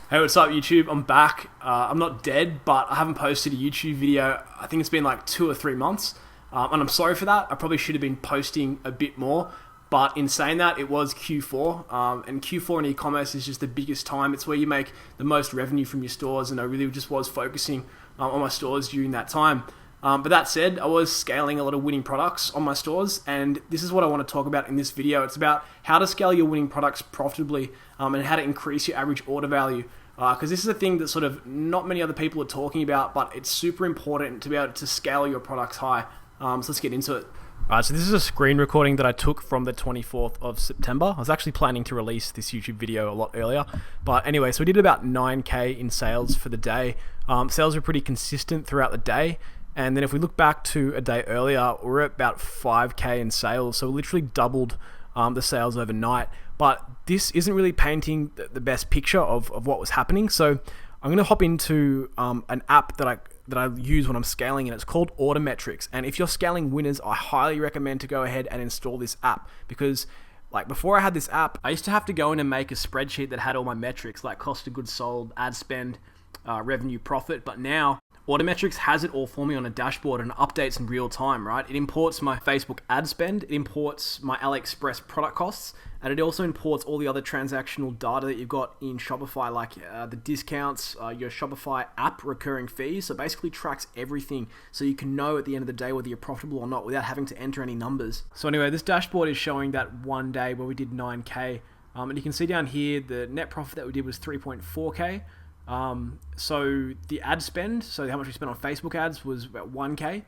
Hey, what's up YouTube? I'm back. I'm not dead, but I haven't posted a YouTube video. I think it's been like 2 or 3 months. And I'm sorry for that. I probably should have been posting a bit more. But in saying that, it was Q4. And Q4 in e-commerce is just the biggest time. It's where you make the most revenue from your stores. And I really just was focusing on my stores during that time. But that said, I was scaling a lot of winning products on my stores, and this is what I want to talk about in this video. It's about how to scale your winning products profitably and how to increase your average order value. Because this is a thing that sort of not many other people are talking about, but it's super important to be able to scale your products high. So let's get into it. Alright, so this is a screen recording that I took from the 24th of September. I was actually planning to release this YouTube video a lot earlier. But anyway, so we did about 9K in sales for the day. Sales were pretty consistent throughout the day. And then if we look back to a day earlier, we're at about 5K in sales. So we literally doubled the sales overnight. But this isn't really painting the best picture of what was happening. So I'm going to hop into an app that I use when I'm scaling, and it's called Autometrics. And if you're scaling winners, I highly recommend to go ahead and install this app, because like before I had this app, I used to have to go in and make a spreadsheet that had all my metrics like cost of goods sold, ad spend, revenue, profit. But now Autometrics has it all for me on a dashboard and updates in real time, right? It imports my Facebook ad spend, it imports my AliExpress product costs, and it also imports all the other transactional data that you've got in Shopify, like the discounts, your Shopify app recurring fees. So basically tracks everything so you can know at the end of the day whether you're profitable or not without having to enter any numbers. So anyway, this dashboard is showing that one day where we did 9K. And you can see down here, the net profit that we did was 3.4K. So the ad spend, so how much we spent on Facebook ads, was about 1K,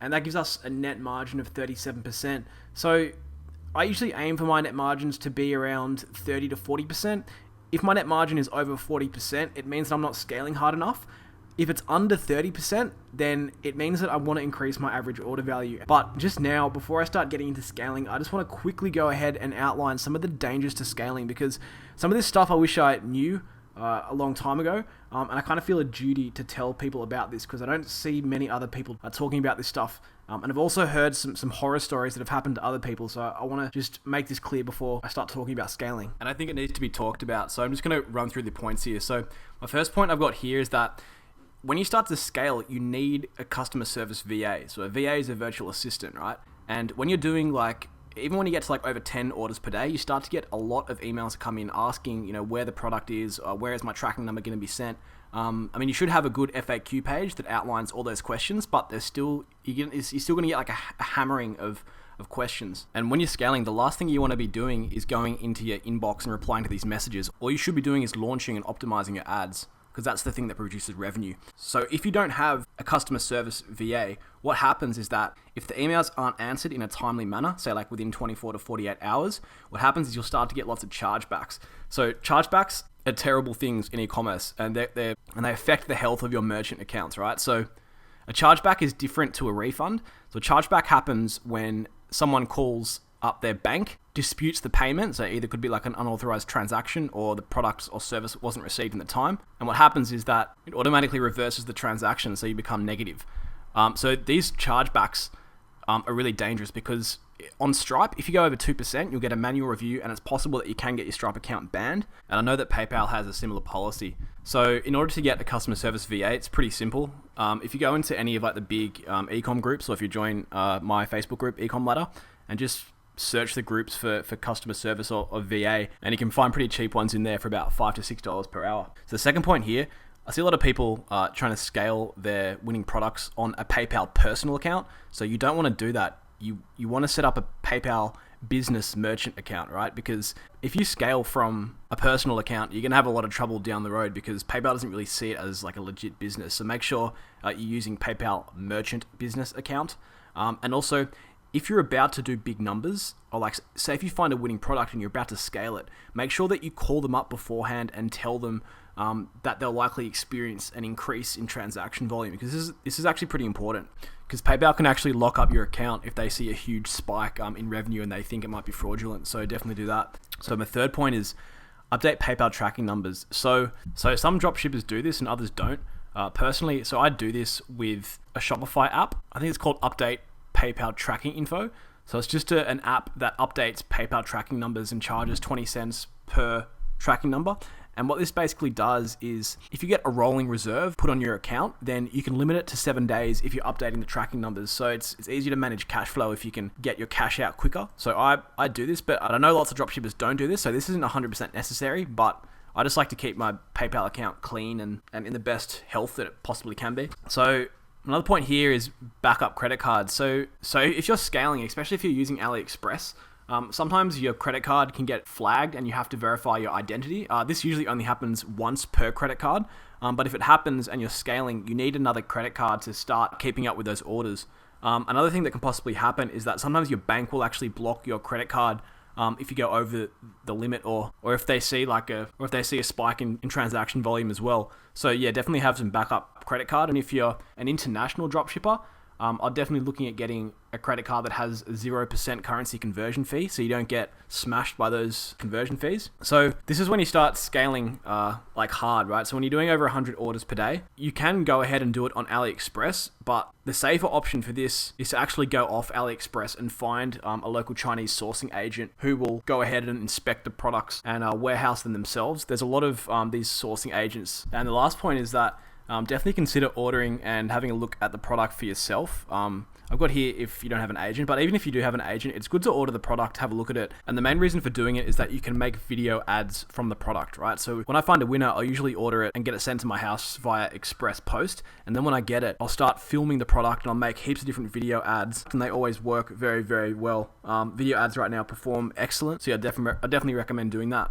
and that gives us a net margin of 37%. So I usually aim for my net margins to be around 30 to 40%. If my net margin is over 40%, it means that I'm not scaling hard enough. If it's under 30%, then it means that I want to increase my average order value. But just now, before I start getting into scaling, I just want to quickly go ahead and outline some of the dangers to scaling, because some of this stuff I wish I knew a long time ago, and I kind of feel a duty to tell people about this because I don't see many other people talking about this stuff, and I've also heard some horror stories that have happened to other people, so I want to just make this clear before I start talking about scaling. And I think it needs to be talked about, so I'm just going to run through the points here. So my first point I've got here is that when you start to scale, you need a customer service VA. So a VA is a virtual assistant, right? And when you're doing even when you get to like over 10 orders per day, you start to get a lot of emails that come in asking, where the product is, where is my tracking number going to be sent. I mean, you should have a good FAQ page that outlines all those questions, but you're still going to get like a hammering of questions. And when you're scaling, the last thing you want to be doing is going into your inbox and replying to these messages. All you should be doing is launching and optimizing your ads, because that's the thing that produces revenue. So if you don't have a customer service VA, what happens is that if the emails aren't answered in a timely manner, say like within 24 to 48 hours, what happens is you'll start to get lots of chargebacks. So chargebacks are terrible things in e-commerce, and they affect the health of your merchant accounts, right? So a chargeback is different to a refund. So a chargeback happens when someone calls up their bank, disputes the payment, so either could be like an unauthorized transaction or the product or service wasn't received in the time. And what happens is that it automatically reverses the transaction, so you become negative. So these chargebacks are really dangerous, because on Stripe, if you go over 2%, you'll get a manual review, and it's possible that you can get your Stripe account banned. And I know that PayPal has a similar policy. So in order to get a customer service VA, it's pretty simple. If you go into any of like the big e-com groups, or if you join my Facebook group, e-com ladder, and just search the groups for customer service or VA, and you can find pretty cheap ones in there for about $5 to $6 per hour. So the second point here, I see a lot of people trying to scale their winning products on a PayPal personal account. So you don't want to do that. You want to set up a PayPal business merchant account, right? Because if you scale from a personal account, you're going to have a lot of trouble down the road, because PayPal doesn't really see it as like a legit business. So make sure you're using PayPal merchant business account. And also, if you're about to do big numbers, or like say if you find a winning product and you're about to scale it, make sure that you call them up beforehand and tell them that they'll likely experience an increase in transaction volume, because this is actually pretty important, because PayPal can actually lock up your account if they see a huge spike in revenue and they think it might be fraudulent. So definitely do that. So my third point is update PayPal tracking numbers. So some dropshippers do this and others don't. Personally, so I do this with a Shopify app. I think it's called Update PayPal Tracking Info. So it's just an app that updates PayPal tracking numbers and charges 20 cents per tracking number. And what this basically does is if you get a rolling reserve put on your account, then you can limit it to 7 days if you're updating the tracking numbers. So it's easier to manage cash flow if you can get your cash out quicker. So I do this, but I know lots of dropshippers don't do this. So this isn't 100% necessary, but I just like to keep my PayPal account clean and in the best health that it possibly can be. So another point here is backup credit cards. So if you're scaling, especially if you're using AliExpress, sometimes your credit card can get flagged and you have to verify your identity. This usually only happens once per credit card, but if it happens and you're scaling, you need another credit card to start keeping up with those orders. Another thing that can possibly happen is that sometimes your bank will actually block your credit card if you go over the limit, or if they see a spike in transaction volume as well. So yeah, definitely have some backup credit card. And if you're an international dropshipper, I'm definitely looking at getting a credit card that has a 0% currency conversion fee, so you don't get smashed by those conversion fees. So this is when you start scaling like hard, right? So when you're doing over 100 orders per day, you can go ahead and do it on AliExpress, but the safer option for this is to actually go off AliExpress and find a local Chinese sourcing agent who will go ahead and inspect the products and warehouse them themselves. There's a lot of these sourcing agents. And the last point is that definitely consider ordering and having a look at the product for yourself. I've got here if you don't have an agent, but even if you do have an agent, it's good to order the product, have a look at it. And the main reason for doing it is that you can make video ads from the product, right? So when I find a winner, I'll usually order it and get it sent to my house via express post. And then when I get it, I'll start filming the product and I'll make heaps of different video ads, and they always work very, very well. Video ads right now perform excellent. So yeah, I definitely recommend doing that.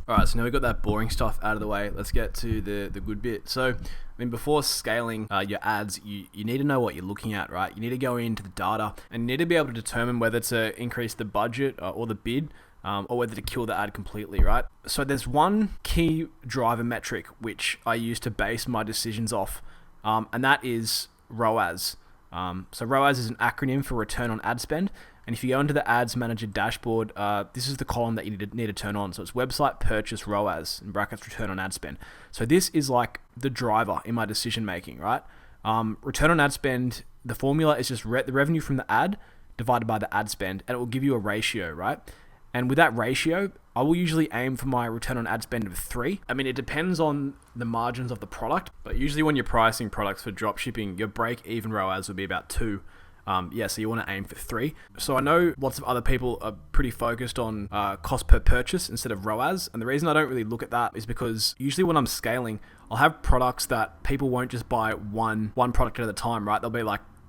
Alright, so now we've got that boring stuff out of the way. Let's get to the good bit. So, before scaling your ads, you need to know what you're looking at, right? You need to go into the data and you need to be able to determine whether to increase the budget or the bid, or whether to kill the ad completely, right? So there's one key driver metric which I use to base my decisions off, and that is ROAS. So ROAS is an acronym for return on ad spend. And if you go into the Ads Manager dashboard, this is the column that you need to turn on. So it's website purchase ROAS, in brackets return on ad spend. So this is like the driver in my decision making, right? Return on ad spend, the formula is just the revenue from the ad divided by the ad spend, and it will give you a ratio, right? And with that ratio, I will usually aim for my return on ad spend of 3. I mean, it depends on the margins of the product, but usually when you're pricing products for drop shipping, your break-even ROAS will be about 2. So you want to aim for 3. So I know lots of other people are pretty focused on cost per purchase instead of ROAS. And the reason I don't really look at that is because usually when I'm scaling, I'll have products that people won't just buy one product at a time, right? They'll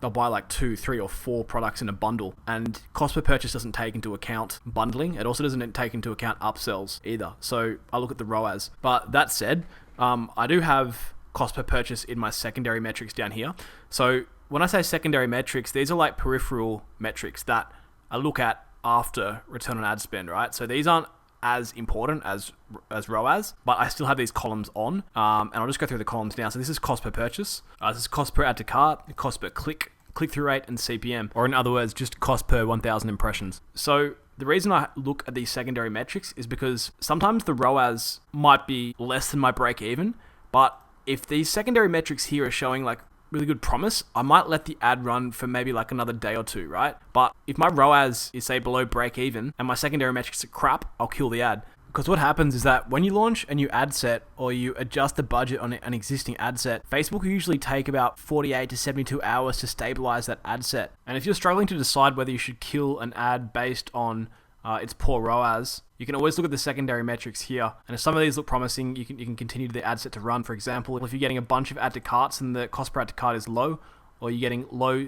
buy like 2, 3, or 4 products in a bundle. And cost per purchase doesn't take into account bundling. It also doesn't take into account upsells either. So I look at the ROAS. But that said, I do have cost per purchase in my secondary metrics down here. So when I say secondary metrics, these are like peripheral metrics that I look at after return on ad spend, right? So these aren't as important as ROAS, but I still have these columns on, and I'll just go through the columns now. So this is cost per purchase, this is cost per add to cart, cost per click-through rate, and CPM, or in other words, just cost per 1,000 impressions. So the reason I look at these secondary metrics is because sometimes the ROAS might be less than my break even, but if these secondary metrics here are showing like really good promise, I might let the ad run for maybe like another day or 2, right? But if my ROAS is say below break even and my secondary metrics are crap, I'll kill the ad. Because what happens is that when you launch a new ad set or you adjust the budget on an existing ad set, Facebook will usually take about 48 to 72 hours to stabilize that ad set. And if you're struggling to decide whether you should kill an ad based on its poor ROAS, you can always look at the secondary metrics here. And if some of these look promising, you can continue the ad set to run. For example, if you're getting a bunch of add to carts and the cost per add to cart is low, or you're getting low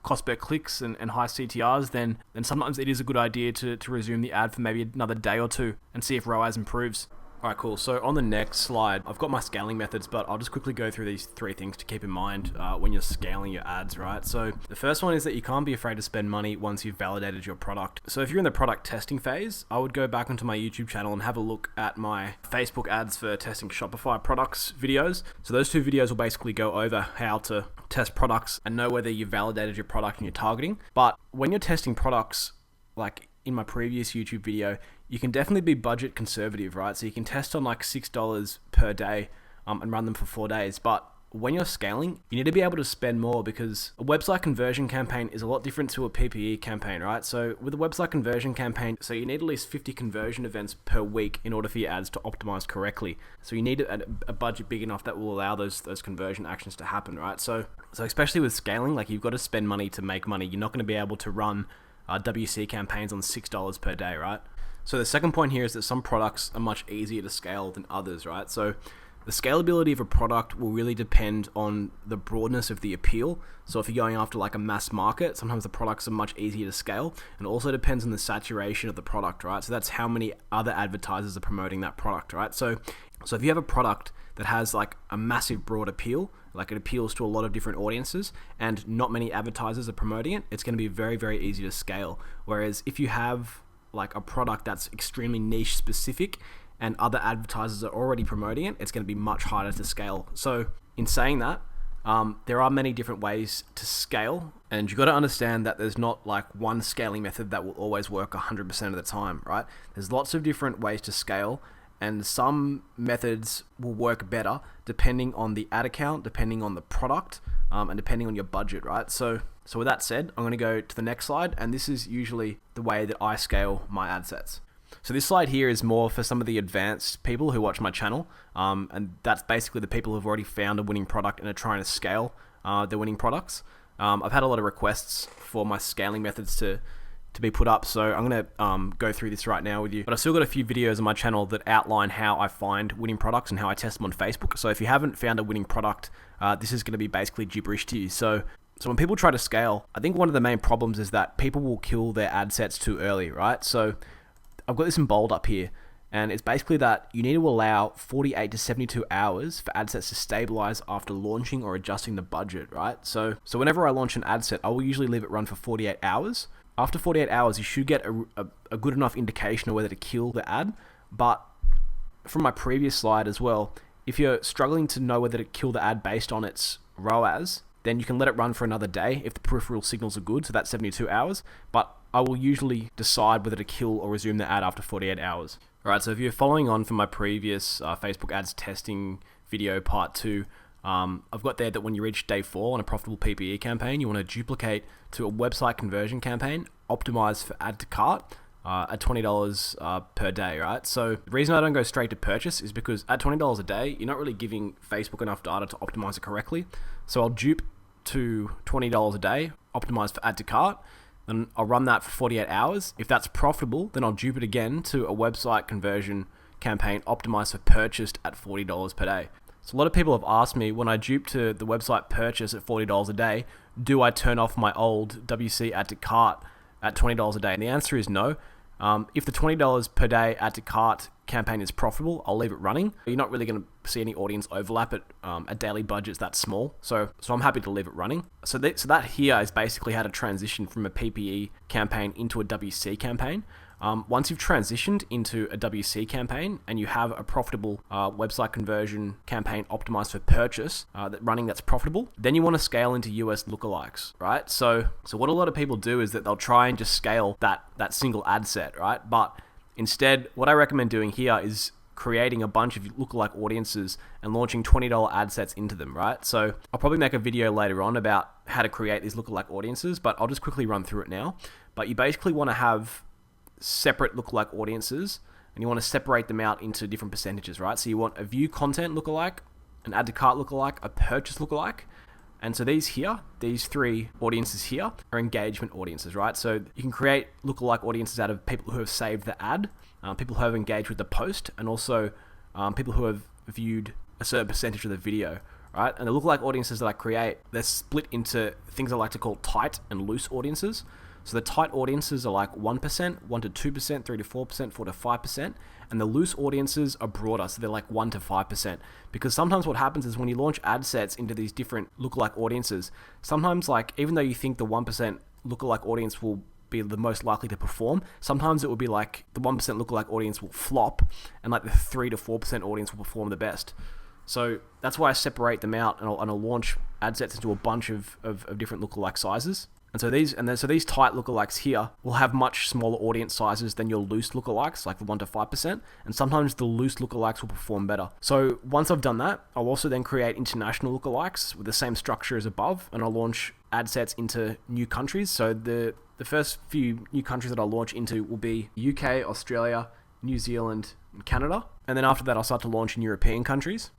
cost per clicks and high CTRs, then sometimes it is a good idea to resume the ad for maybe another day or 2 and see if ROAS improves. Alright, cool. So on the next slide, I've got my scaling methods, but I'll just quickly go through these 3 things to keep in mind when you're scaling your ads, right? So the first one is that you can't be afraid to spend money once you've validated your product. So if you're in the product testing phase, I would go back onto my YouTube channel and have a look at my Facebook ads for testing Shopify products videos. So those 2 videos will basically go over how to test products and know whether you've validated your product and your targeting. But when you're testing products, like in my previous YouTube video, you can definitely be budget conservative, right? So you can test on like $6 per day and run them for 4 days. But when you're scaling, you need to be able to spend more, because a website conversion campaign is a lot different to a PPE campaign, right? So with a website conversion campaign, so you need at least 50 conversion events per week in order for your ads to optimize correctly. So you need a budget big enough that will allow those conversion actions to happen, right? So especially with scaling, like you've got to spend money to make money. You're not going to be able to run WC campaigns on $6 per day, right? So the second point here is that some products are much easier to scale than others, right? So the scalability of a product will really depend on the broadness of the appeal. So if you're going after like a mass market, sometimes the products are much easier to scale, and it also depends on the saturation of the product, right? So that's how many other advertisers are promoting that product, right? So if you have a product that has like a massive broad appeal, like it appeals to a lot of different audiences and not many advertisers are promoting it, it's going to be very, very easy to scale. Whereas if you have like a product that's extremely niche specific and other advertisers are already promoting it, it's going to be much harder to scale. So in saying that, there are many different ways to scale, and you've got to understand that there's not like one scaling method that will always work 100% of the time, right? There's lots of different ways to scale, and some methods will work better depending on the ad account, depending on the product, and depending on your budget, right? So with that said, I'm going to go to the next slide, and this is usually the way that I scale my ad sets. So this slide here is more for some of the advanced people who watch my channel, and that's basically the people who've already found a winning product and are trying to scale their winning products. I've had a lot of requests for my scaling methods to be put up, so I'm going to go through this right now with you. But I've still got a few videos on my channel that outline how I find winning products and how I test them on Facebook. So if you haven't found a winning product, this is going to be basically gibberish to you. So when people try to scale, I think one of the main problems is that people will kill their ad sets too early, right? So I've got this in bold up here, and it's basically that you need to allow 48 to 72 hours for ad sets to stabilize after launching or adjusting the budget, right? So whenever I launch an ad set, I will usually leave it run for 48 hours. After 48 hours, you should get a good enough indication of whether to kill the ad. But from my previous slide as well, if you're struggling to know whether to kill the ad based on its ROAS, then you can let it run for another day if the peripheral signals are good, so that's 72 hours. But I will usually decide whether to kill or resume the ad after 48 hours. All right, so if you're following on from my previous Facebook ads testing video part 2, I've got there that when you reach day 4 on a profitable PPE campaign, you want to duplicate to a website conversion campaign, optimized for add to cart at $20 per day, right? So the reason I don't go straight to purchase is because at $20 a day, you're not really giving Facebook enough data to optimize it correctly. So I'll dupe to $20 a day, optimized for add to cart, then I'll run that for 48 hours. If that's profitable, then I'll dupe it again to a website conversion campaign optimized for purchased at $40 per day. So a lot of people have asked me, when I dupe to the website purchase at $40 a day, do I turn off my old WC add to cart at $20 a day? And the answer is no. If the $20 per day add to cart campaign is profitable, I'll leave it running. You're not really going to see any audience overlap at daily budgets that small. So I'm happy to leave it running. So that here is basically how to transition from a PPE campaign into a WC campaign. Once you've transitioned into a WC campaign and you have a profitable website conversion campaign optimized for purchase that's profitable, then you want to scale into US lookalikes, right? So what a lot of people do is that they'll try and just scale that single ad set, right? But instead, what I recommend doing here is creating a bunch of lookalike audiences and launching $20 ad sets into them, right? So I'll probably make a video later on about how to create these lookalike audiences, but I'll just quickly run through it now. But you basically want to have separate lookalike audiences, and you want to separate them out into different percentages, right? So you want a view content lookalike, an add to cart lookalike, a purchase lookalike. And so these 3 audiences here are engagement audiences, right? So you can create lookalike audiences out of people who have saved the ad, people who have engaged with the post, and also people who have viewed a certain percentage of the video, right? And the lookalike audiences that I create, they're split into things I like to call tight and loose audiences. So the tight audiences are like 1%, 1 to 2%, 3 to 4%, 4 to 5%, and the loose audiences are broader, so they're like 1 to 5%. Because sometimes what happens is when you launch ad sets into these different lookalike audiences, sometimes like even though you think the 1% lookalike audience will be the most likely to perform, sometimes it will be like the 1% lookalike audience will flop, and like the 3 to 4% audience will perform the best. So that's why I separate them out, and I'll launch ad sets into a bunch of different lookalike sizes. And so these tight lookalikes here will have much smaller audience sizes than your loose lookalikes, like the 1 to 5%, and sometimes the loose lookalikes will perform better. So once I've done that, I'll also then create international lookalikes with the same structure as above, and I'll launch ad sets into new countries. So the first few new countries that I'll launch into will be UK, Australia, New Zealand, and Canada. And then after that, I'll start to launch in European countries.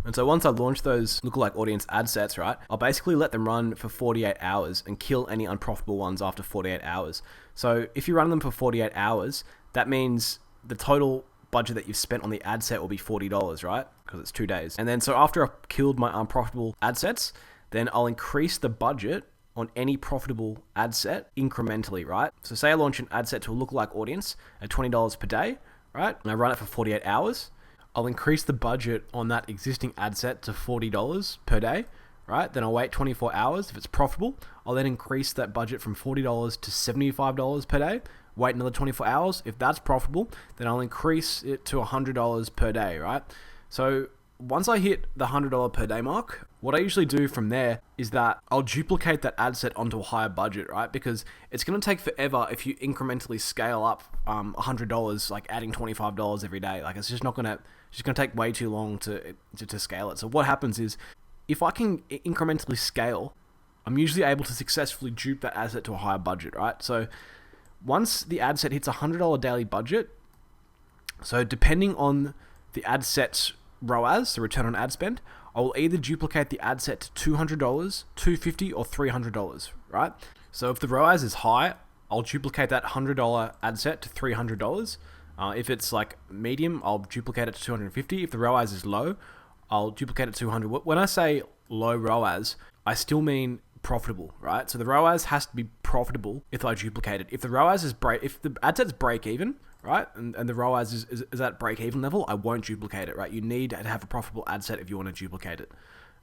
And so once I launch those lookalike audience ad sets, right, I'll basically let them run for 48 hours and kill any unprofitable ones after 48 hours. So if you run them for 48 hours, that means the total budget that you've spent on the ad set will be $40, right? Because it's 2 days. And then so after I've killed my unprofitable ad sets, then I'll increase the budget on any profitable ad set incrementally, right? So say I launch an ad set to a lookalike audience at $20 per day, right? And I run it for 48 hours. I'll increase the budget on that existing ad set to $40 per day, right? Then I'll wait 24 hours. If it's profitable, I'll then increase that budget from $40 to $75 per day. Wait another 24 hours. If that's profitable, then I'll increase it to $100 per day, right? So once I hit the $100 per day mark, what I usually do from there is that I'll duplicate that ad set onto a higher budget, right? Because it's going to take forever if you incrementally scale up $100, like adding $25 every day. Like it's just not going to, it's just going to take way too long to scale it. So what happens is if I can incrementally scale, I'm usually able to successfully dupe that ad set to a higher budget, right? So once the ad set hits $100 daily budget, so depending on the ad set's ROAS, the return on ad spend, I will either duplicate the ad set to $200, $250, or $300, right? So if the ROAS is high, I'll duplicate that $100 ad set to $300. If it's like medium, I'll duplicate it to $250. If the ROAS is low, I'll duplicate it to $200. When I say low ROAS, I still mean profitable, right? So the ROAS has to be profitable if I duplicate it. If the ROAS is if the ad set's break even, right, and the ROAS is at break even level, I won't duplicate it, right? You need to have a profitable ad set if you want to duplicate it.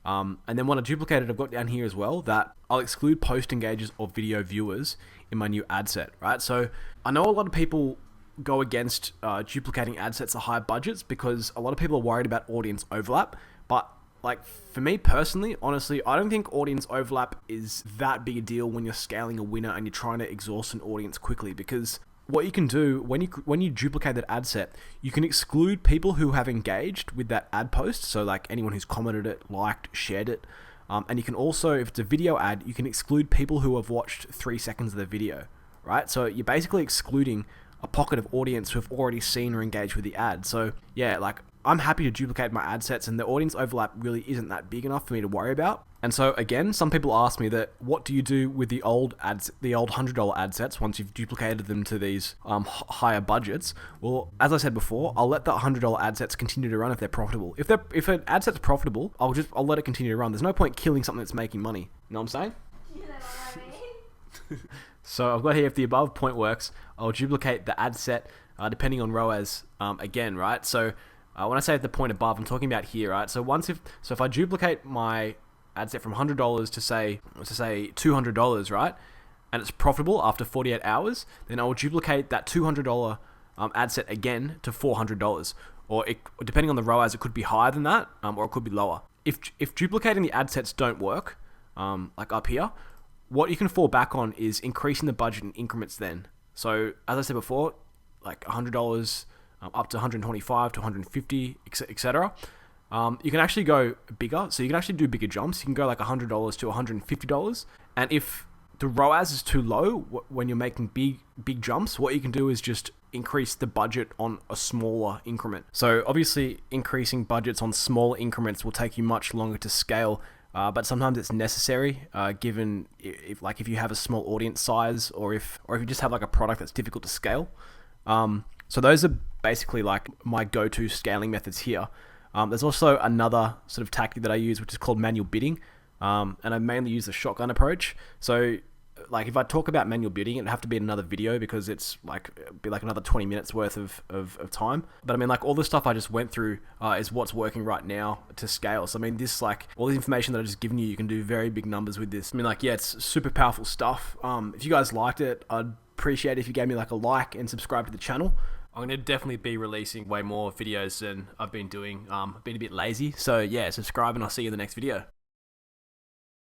And then when I duplicate it, I've got down here as well that I'll exclude post engagers or video viewers in my new ad set, right? So I know a lot of people go against duplicating ad sets at high budgets because a lot of people are worried about audience overlap, but like for me personally, honestly, I don't think audience overlap is that big a deal when you're scaling a winner and you're trying to exhaust an audience quickly, because what you can do when you duplicate that ad set, you can exclude people who have engaged with that ad post. So like anyone who's commented it, liked, shared it. And you can also, if it's a video ad, you can exclude people who have watched 3 seconds of the video, right? So you're basically excluding a pocket of audience who have already seen or engaged with the ad. So yeah, like I'm happy to duplicate my ad sets, and the audience overlap really isn't that big enough for me to worry about. And so again, some people ask me that, what do you do with the old ads, the old $100 ad sets once you've duplicated them to these higher budgets? Well, as I said before, I'll let the $100 ad sets continue to run if they're profitable. If an ad set's profitable, I'll let it continue to run. There's no point killing something that's making money. You know what I'm saying? You know what I mean? So I've got here, if the above point works, I'll duplicate the ad set depending on ROAS again, right? So when I say the point above, I'm talking about here, right? So if I duplicate my ad set from $100 to say $200, right, and it's profitable after 48 hours, then I will duplicate that $200 ad set again to $400, or depending on the ROAS, it could be higher than that, or it could be lower. If duplicating the ad sets don't work, like up here, what you can fall back on is increasing the budget in increments then. So as I said before, like $100 up to $125 to $150, etc. You can actually go bigger, so you can actually do bigger jumps. You can go like $100 to $150, and if the ROAS is too low when you're making big jumps, what you can do is just increase the budget on a smaller increment. So obviously, increasing budgets on smaller increments will take you much longer to scale, but sometimes it's necessary, given if you have a small audience size, or if you just have like a product that's difficult to scale. So those are basically like my go-to scaling methods here. There's also another sort of tactic that I use, which is called manual bidding. And I mainly use the shotgun approach. So like if I talk about manual bidding, it'd have to be another video because it'd be like another 20 minutes worth of time. But I mean, like all the stuff I just went through is what's working right now to scale. So I mean, this like all the information that I've just given you, you can do very big numbers with this. I mean, like, yeah, it's super powerful stuff. If you guys liked it, I'd appreciate it if you gave me like a like and subscribe to the channel. I'm going to definitely be releasing way more videos than I've been doing. I've been a bit lazy. So yeah, subscribe and I'll see you in the next video.